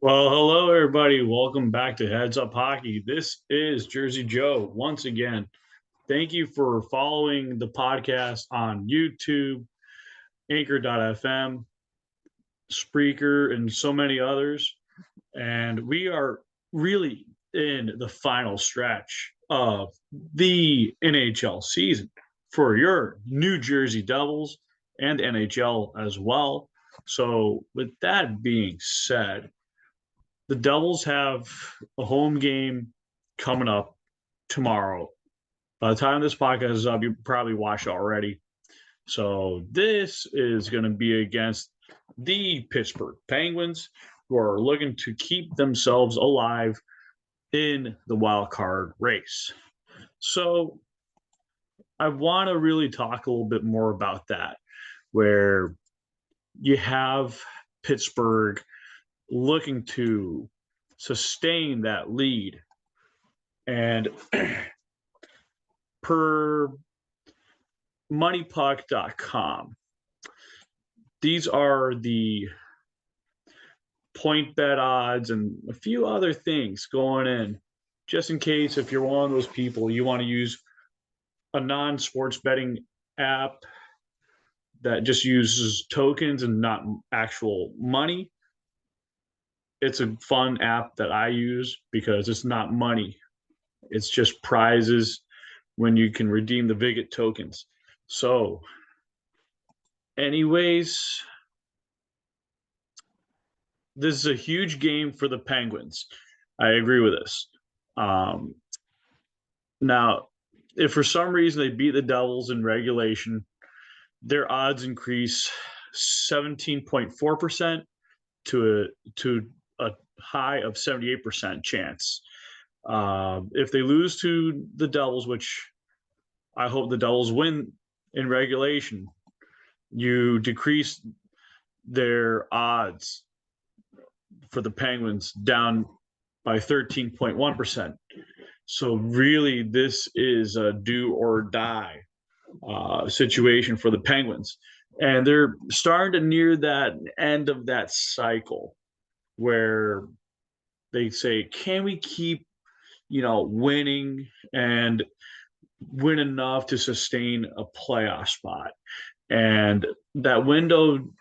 Well, hello everybody. Welcome back to Heads Up Hockey. This is Jersey Joe once again. Thank you for following the podcast on YouTube, Anchor.fm, Spreaker, and so many others. And we are really in the final stretch of the NHL season for your New Jersey Devils and NHL as well. So, with that being said, the Devils have a home game coming up tomorrow. By the time this podcast is up, you probably watched it already. So this is going to be against the Pittsburgh Penguins, who are looking to keep themselves alive in the wild card race. So I want to really talk a little bit more about that, where you have Pittsburgh looking to sustain that lead. And per moneypuck.com, these are the point bet odds and a few other things going in, just in case if you're one of those people, you want to use a non-sports betting app that just uses tokens and not actual money. It's a fun app that I use because it's not money. It's just prizes when you can redeem the Viget tokens. So, anyways, this is a huge game for the Penguins. I agree with this. Um, Now, if for some reason they beat the Devils in regulation, their odds increase 17.4% to a high of 78% chance. If they lose to the Devils, which I hope the Devils win in regulation, you decrease their odds for the Penguins down by 13.1%. So really, this is a do or die situation for the Penguins, and they're starting to near that end of that cycle where they say, "Can we keep, winning and win enough to sustain a playoff spot?" And that window,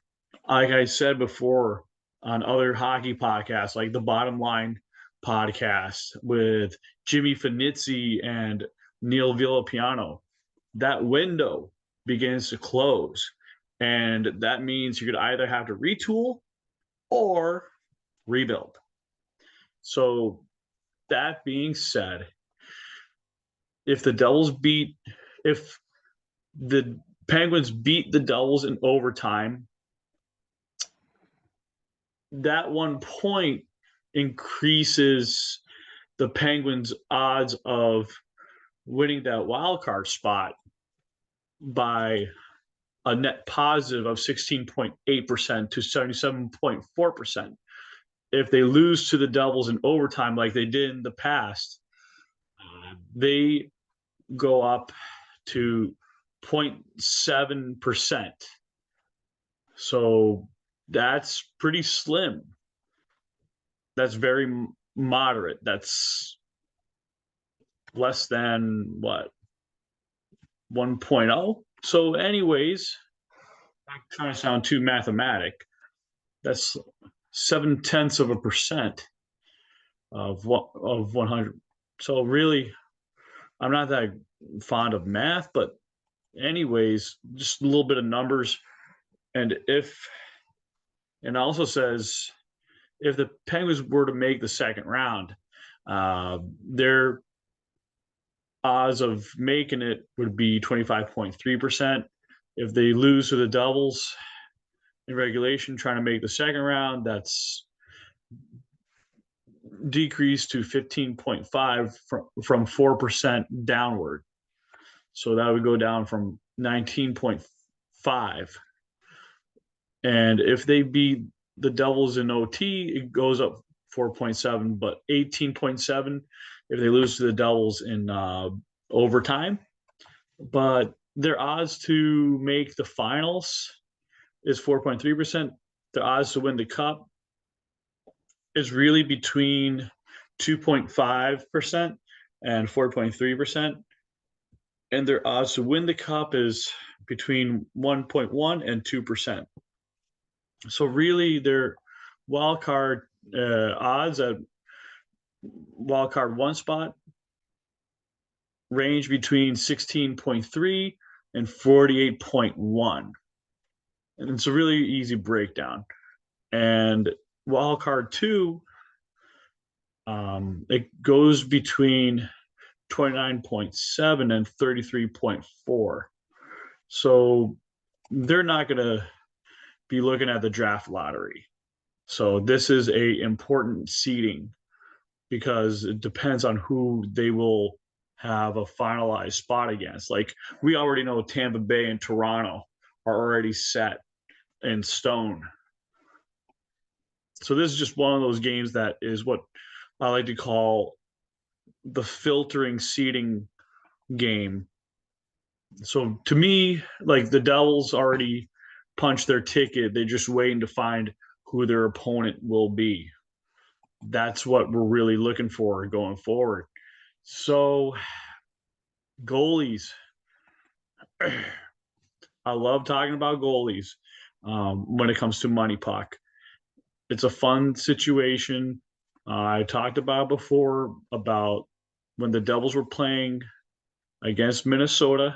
like I said before on other hockey podcasts, like the Bottom Line podcast with Jimmy Finizzi and Neil Villapiano, that window begins to close. And that means you're going to either have to retool or rebuild. So, that being said, if the Devils beat, if the Penguins beat the Devils in overtime, that 1 point increases the Penguins' odds of winning that wild card spot by a net positive of 16.8% to 77.4%. If they lose to the Devils in overtime like they did in the past, they go up to 0.7%. So that's pretty slim. That's very moderate. That's less than what, 1.0. So, anyways, I'm trying to sound too mathematic. That's 0.7% of what of 100. So really, I'm not that fond of math, but anyways, just a little bit of numbers. And it also says if the Penguins were to make the second round, their odds of making it would be 25.3%. If they lose to the Devils in regulation, trying to make the second round, that's decreased to 15.5 from 4% downward. So that would go down from 19.5. And if they beat the Devils in OT, it goes up 4.7, but 18.7 if they lose to the Devils in overtime. But their odds to make the finals is 4.3%. Their odds to win the cup is really between 2.5% and 4.3%. And their odds to win the cup is between 1.1 and 2%. So really, their wild card odds at wild card one spot range between 16.3 and 48.1. And it's a really easy breakdown. And wild card two, it goes between 29.7 and 33.4. So they're not going to be looking at the draft lottery. So this is a important seeding because it depends on who they will have a finalized spot against. Like we already know Tampa Bay and Toronto are already set in stone. So this is just one of those games that is what I like to call the filtering seeding game. So to me, like the Devils already punched their ticket. They're just waiting to find who their opponent will be. That's what we're really looking for going forward. So goalies. I love talking about goalies when it comes to Money Puck. It's a fun situation. I talked about before about when the Devils were playing against Minnesota.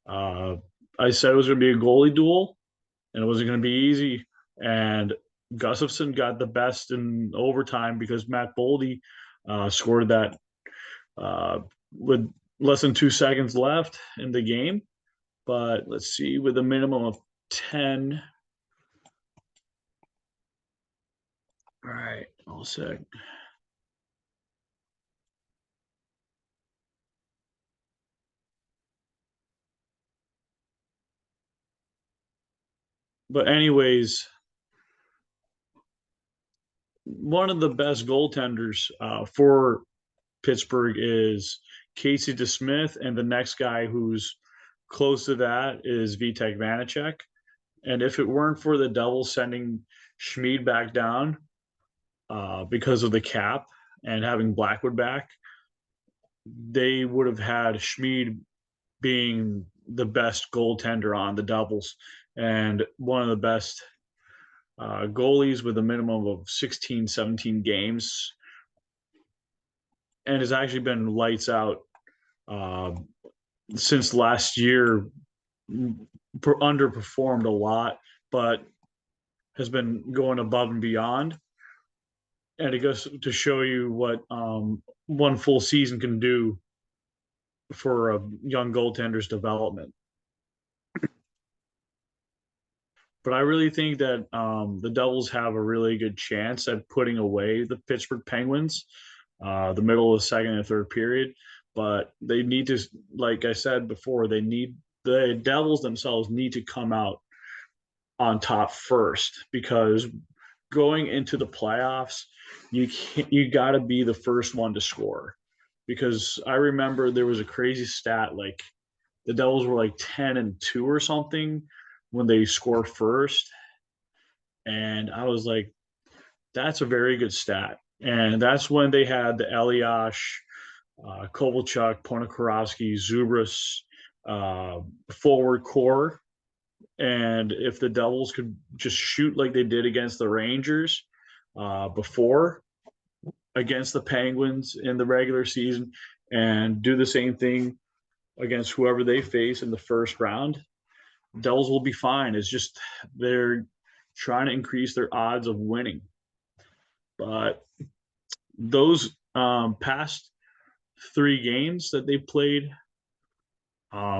Uh, I said it was going to be a goalie duel, and it wasn't going to be easy. And Gustafson got the best in overtime because Matt Boldy scored that with less than 2 seconds left in the game. But let's see, with a minimum of 10. All right, all set. But anyways, one of the best goaltenders for Pittsburgh is Casey DeSmith, and the next guy who's close to that is Vitek Vanacek. And if it weren't for the Devils sending Schmid back down because of the cap and having Blackwood back, they would have had Schmid being the best goaltender on the Devils and one of the best goalies with a minimum of 16, 17 games, and has actually been lights out uh, since last year. Underperformed a lot, but has been going above and beyond. And it goes to show you what one full season can do for a young goaltender's development. But I really think that the Devils have a really good chance at putting away the Pittsburgh Penguins, the middle of the second and third period. But they need to, like I said before, the Devils themselves need to come out on top first because going into the playoffs, you got to be the first one to score. Because I remember there was a crazy stat like the Devils were like 10-2 or something when they scored first, and I was like, that's a very good stat. And that's when they had the Eliash, Kovalchuk, Ponikarovsky, Zubras forward core. And if the Devils could just shoot like they did against the Rangers before, against the Penguins in the regular season, and do the same thing against whoever they face in the first round, Devils will be fine. It's just they're trying to increase their odds of winning. But those past three games that they played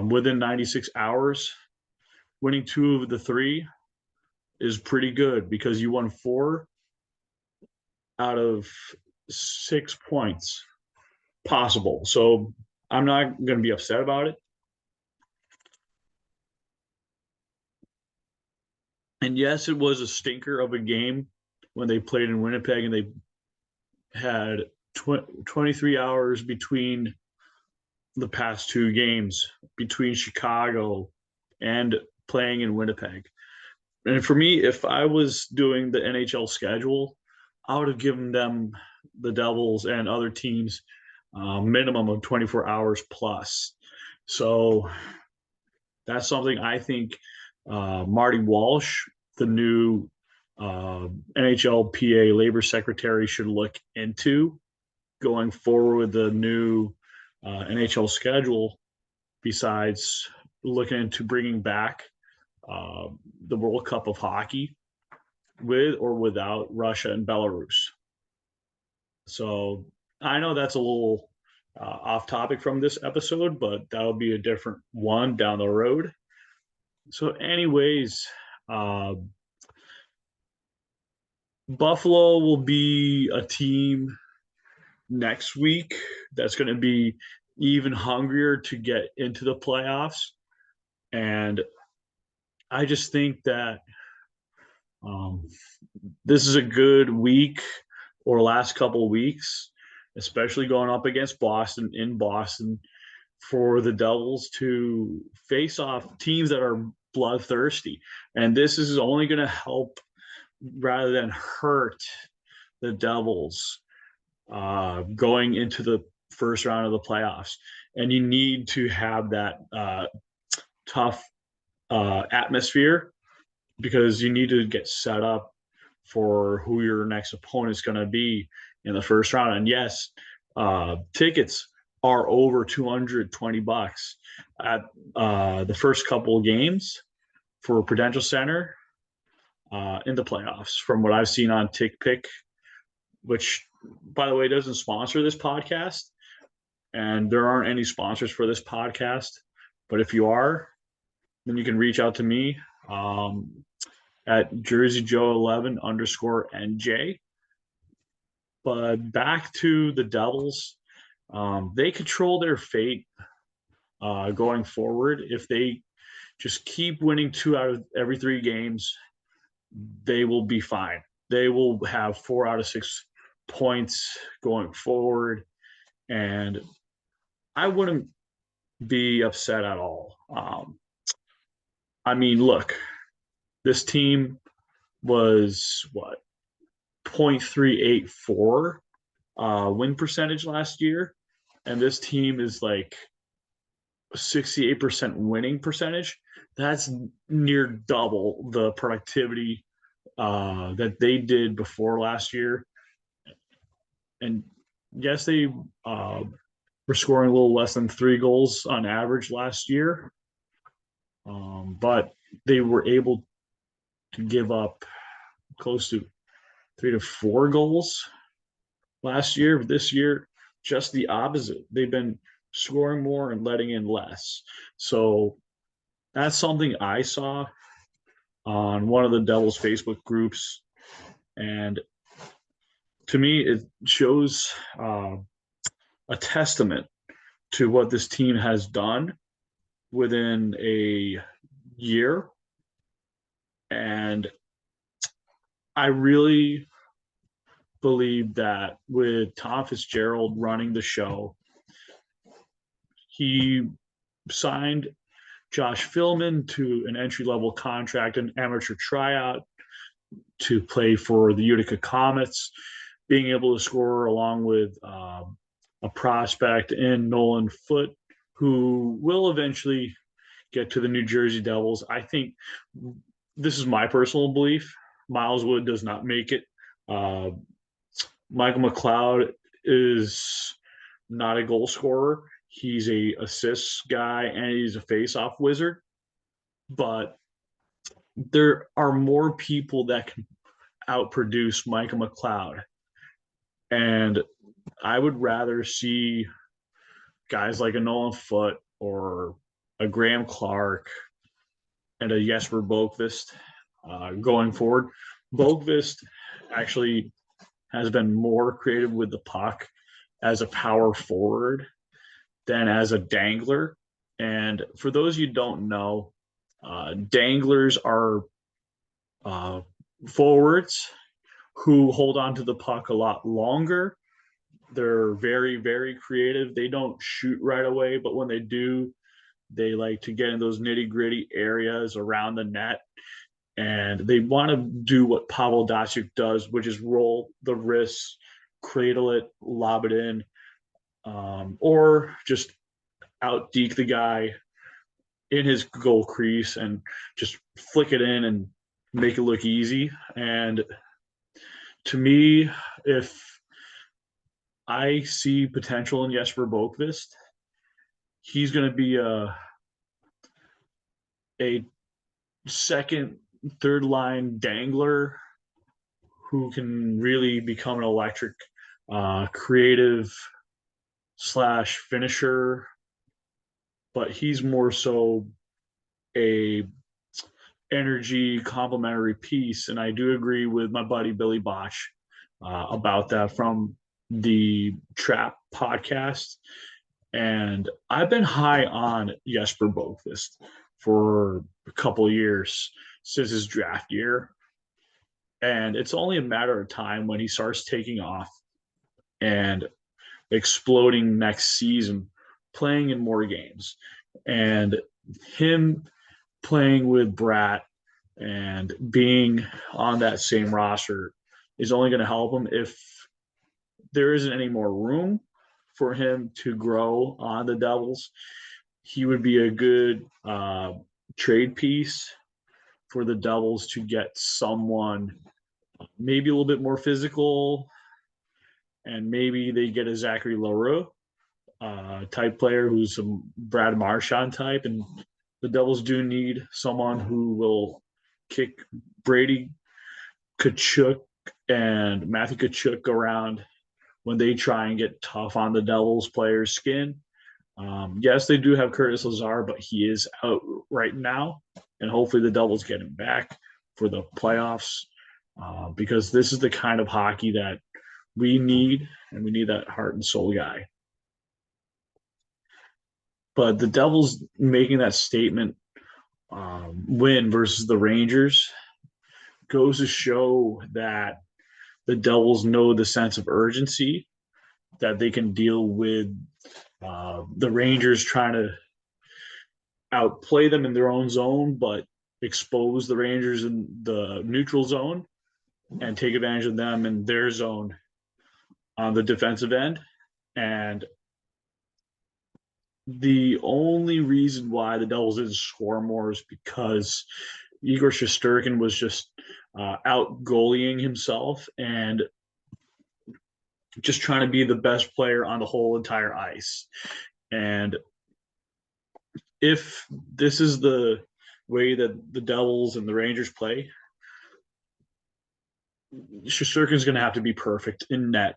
within 96 hours, winning two of the three is pretty good because you won 4 out of 6 points possible. So I'm not going to be upset about it. And yes, it was a stinker of a game when they played in Winnipeg and they had 23 hours between the past two games, between Chicago and playing in Winnipeg. And for me, if I was doing the NHL schedule, I would have given them, the Devils and other teams, minimum of 24 hours plus. So that's something I think Marty Walsh, the new NHLPA labor secretary, should look into going forward with the new NHL schedule, besides looking into bringing back uh, the World Cup of Hockey with or without Russia and Belarus. So I know that's a little off topic from this episode, but that'll be a different one down the road. So, anyways, uh, Buffalo will be a team next week that's going to be even hungrier to get into the playoffs. And I just think that um, this is a good week or last couple of weeks, especially going up against Boston in Boston, for the Devils to face off teams that are bloodthirsty. And this is only going to help rather than hurt the Devils going into the first round of the playoffs. And you need to have that tough atmosphere, because you need to get set up for who your next opponent is going to be in the first round. And yes, tickets are over $220 at the first couple of games for Prudential Center in the playoffs, from what I've seen on TickPick, which, by the way, doesn't sponsor this podcast. And there aren't any sponsors for this podcast. But if you are, then you can reach out to me at JerseyJoe11_NJ. But back to the Devils. They control their fate going forward. If they just keep winning 2 out of every 3 games, they will be fine. They will have 4 out of 6 points going forward. And I wouldn't be upset at all. I mean, look, this team was what, 0.384 win percentage last year, and this team is like 68% winning percentage. That's near double the productivity that they did before last year. And yes, they were scoring a little less than 3 goals on average last year, but they were able to give up close to 3 to 4 goals last year. This year, just the opposite. They've been scoring more and letting in less. So that's something I saw on one of the Devils Facebook groups. And to me, it shows a testament to what this team has done within a year. And I really believe that with Tom Fitzgerald running the show, he signed Josh Philman to an entry-level contract, an amateur tryout, to play for the Utica Comets, being able to score along with a prospect in Nolan Foote, who will eventually get to the New Jersey Devils. I think, this is my personal belief, Miles Wood does not make it. Michael McLeod is not a goal scorer. He's a assists guy and he's a face-off wizard. But there are more people that can outproduce Michael McLeod. And I would rather see guys like a Nolan Foote or a Graham Clark and a Jesper Boqvist going forward. Boqvist actually has been more creative with the puck as a power forward than as a dangler. And for those you don't know, danglers are forwards who hold on to the puck a lot longer. They're very, very creative. They don't shoot right away, but when they do, they like to get in those nitty gritty areas around the net and they want to do what Pavel Datsyuk does, which is roll the wrists, cradle it, lob it in, or just out deke the guy in his goal crease and just flick it in and make it look easy. And to me, if I see potential in Jesper Boqvist, he's going to be a second, third line dangler who can really become an electric, creative slash finisher. But he's more so a energy complementary piece. And I do agree with my buddy Billy Botch about that from the Trap podcast. And I've been high on Jesper Boqvist for a couple of years since his draft year. And it's only a matter of time when he starts taking off and exploding next season, playing in more games. And him playing with Bratt and being on that same roster is only going to help him. If there isn't any more room for him to grow on the Devils, he would be a good trade piece for the Devils to get someone maybe a little bit more physical, and maybe they get a Zachary Leroux type player who's a Brad Marchand type, and the Devils do need someone who will kick Brady Tkachuk and Matthew Tkachuk around when they try and get tough on the Devils players' skin. Yes, they do have Curtis Lazar, but he is out right now, and hopefully the Devils get him back for the playoffs, because this is the kind of hockey that we need, and we need that heart and soul guy. But the Devils making that statement win versus the Rangers goes to show that the Devils know the sense of urgency that they can deal with the Rangers trying to outplay them in their own zone, but expose the Rangers in the neutral zone and take advantage of them in their zone on the defensive end. And the only reason why the Devils didn't score more is because Igor Shesterkin was just out goalieing himself and just trying to be the best player on the whole entire ice. And if this is the way that the Devils and the Rangers play, Shesterkin's going to have to be perfect in net.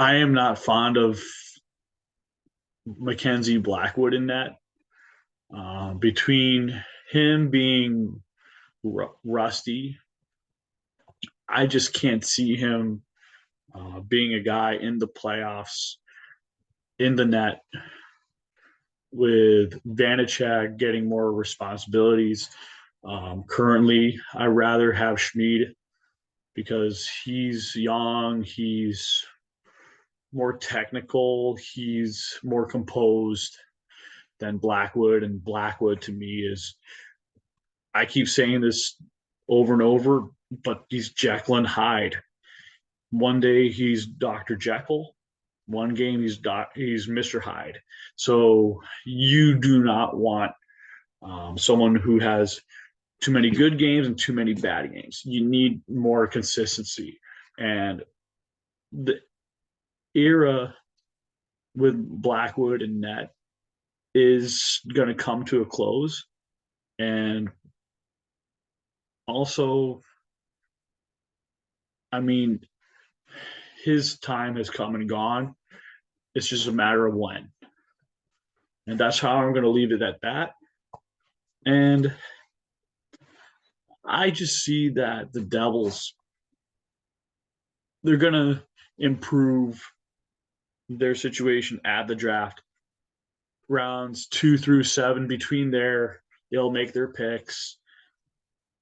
I am not fond of Mackenzie Blackwood in net. Between him being rusty, I just can't see him being a guy in the playoffs in the net with Vanacek getting more responsibilities. Currently, I rather have Schmid because he's young, he's more technical, he's more composed than Blackwood. And Blackwood to me is, I keep saying this over and over, but he's Jekyll and Hyde. One day he's Dr. Jekyll, one game he's Mr. Hyde. So you do not want someone who has too many good games and too many bad games. You need more consistency. And the era with Blackwood and net is going to come to a close. And also, I mean, his time has come and gone. It's just a matter of when. And that's how I'm going to leave it at that. And I just see that the Devils, they're going to improve their situation at the draft. Rounds 2 through 7, between there, they'll make their picks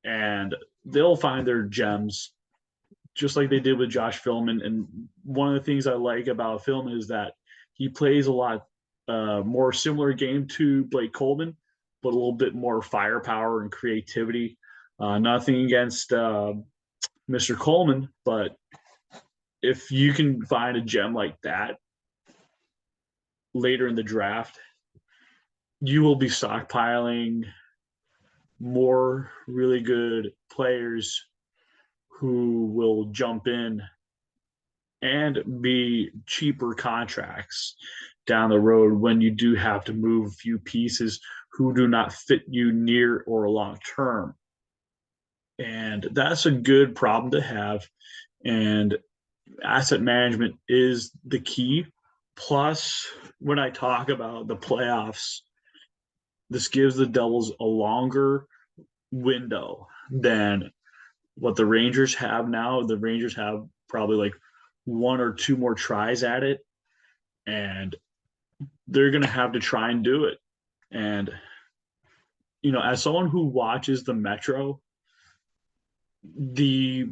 and they'll find their gems, just like they did with Josh Philman. And one of the things I like about Philman is that he plays a lot more similar game to Blake Coleman, but a little bit more firepower and creativity. Nothing against Mr. Coleman, but if you can find a gem like that later in the draft, you will be stockpiling more really good players who will jump in and be cheaper contracts down the road when you do have to move a few pieces who do not fit you near or long term. And that's a good problem to have. And asset management is the key. Plus, when I talk about the playoffs, this gives the Devils a longer window than what the Rangers have now. The Rangers have probably like one or two more tries at it, and they're going to have to try and do it. And, as someone who watches the Metro, the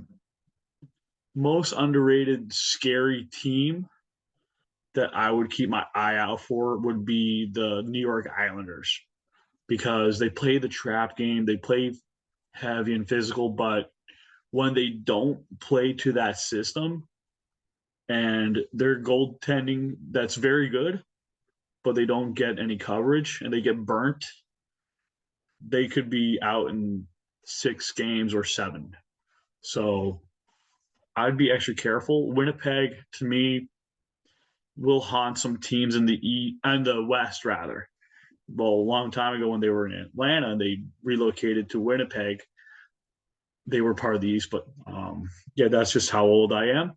most underrated, scary team that I would keep my eye out for would be the New York Islanders because they play the trap game, they play heavy and physical, but when they don't play to that system and their goaltending that's very good, but they don't get any coverage and they get burnt, they could be out in 6 games or 7. So I'd be extra careful. Winnipeg, to me, will haunt some teams in the West rather. Well, a long time ago when they were in Atlanta, they relocated to Winnipeg. They were part of the East, but yeah, that's just how old I am.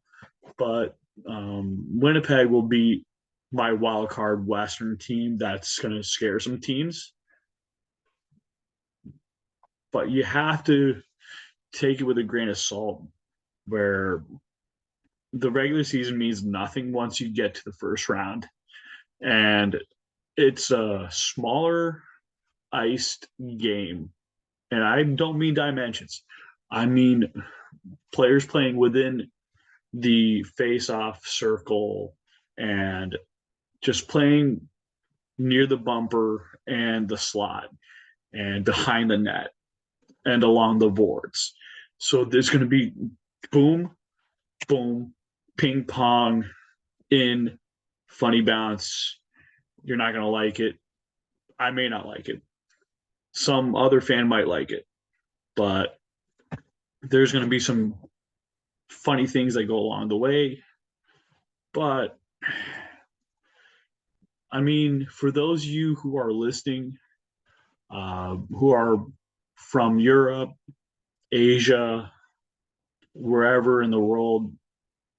But Winnipeg will be my wild card Western team that's going to scare some teams. But you have to take it with a grain of salt, where the regular season means nothing once you get to the first round. And it's a smaller iced game. And I don't mean dimensions. I mean players playing within the face-off circle and just playing near the bumper and the slot and behind the net and along the boards. So there's going to be boom, boom, ping pong, in, funny bounce. You're not going to like it. I may not like it. Some other fan might like it. But there's going to be some funny things that go along the way. But I mean, for those of you who are listening, who are from Europe, Asia, wherever in the world,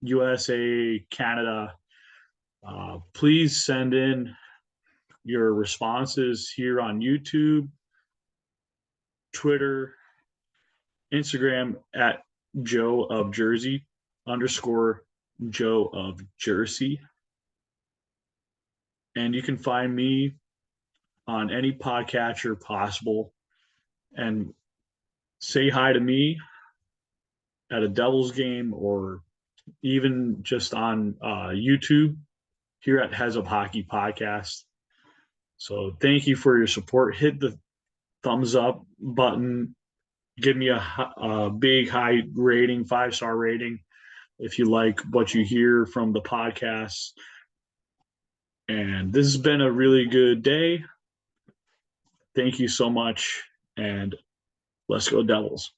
USA, Canada, please send in your responses here on YouTube, Twitter, Instagram at Joe of Jersey _ Joe of Jersey. And you can find me on any podcatcher possible and say hi to me at a Devils game or even just on YouTube here at Heads Up Hockey Podcast. So thank you for your support. Hit the thumbs up button. Give me a big high rating, 5-star rating if you like what you hear from the podcast. And this has been a really good day. Thank you so much, and let's go Devils.